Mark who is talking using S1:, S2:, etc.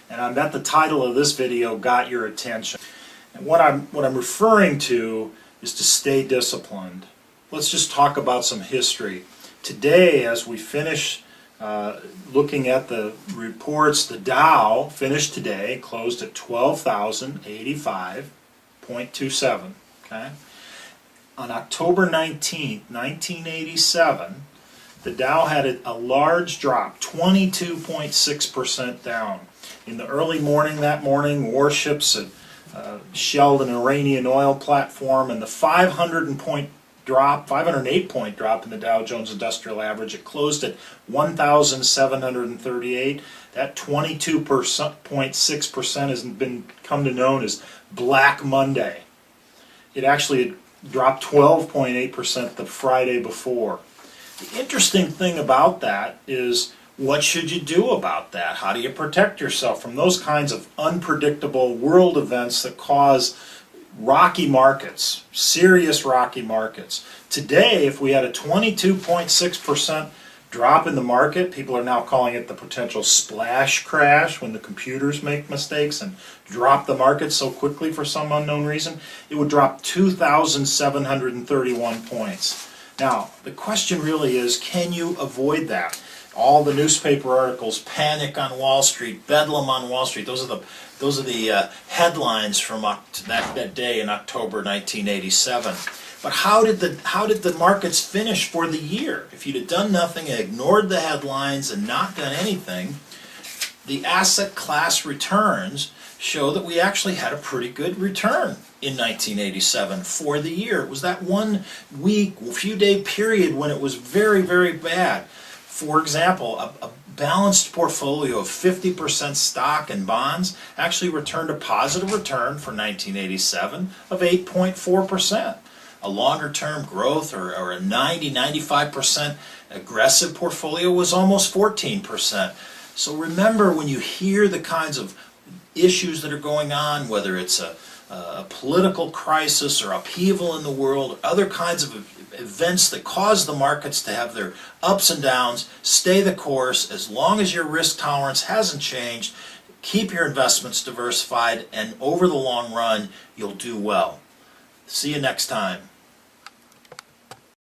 S1: And I bet the title of this video got your attention. And what I'm referring to is to stay disciplined. Let's just talk about some history. Today, as we finish looking at the reports, the Dow finished today, closed at 12,085.27. Okay? On October 19th, 1987, the Dow had a large drop, 22.6% down. In the early morning that morning, warships had shelled an Iranian oil platform, and the 508-point drop in the Dow Jones Industrial Average. It closed at 1,738. That 22.6% has come to known as Black Monday. It actually had dropped 12.8% the Friday before. The interesting thing about that is, what should you do about that? How do you protect yourself from those kinds of unpredictable world events that cause rocky markets, serious rocky markets? Today, if we had a 22.6% drop in the market, people are now calling it the potential splash crash, when the computers make mistakes and drop the market so quickly for some unknown reason, it would drop 2,731 points. Now, the question really is, can you avoid that? All the newspaper articles, panic on Wall Street, bedlam on Wall Street, those are the headlines from that day in October 1987. But how did the markets finish for the year? If you'd have done nothing and ignored the headlines and not done anything, the asset class returns show that we actually had a pretty good return in 1987 for the year. It was that 1 week, few day period when it was very, very bad. For example, a balanced portfolio of 50% stock and bonds actually returned a positive return for 1987 of 8.4%. A longer-term growth or a 90-95% aggressive portfolio was almost 14%. So remember, when you hear the kinds of issues that are going on, whether it's a political crisis or upheaval in the world, or other kinds of events that cause the markets to have their ups and downs, stay the course. As long as your risk tolerance hasn't changed, keep your investments diversified, and over the long run, you'll do well. See you next time.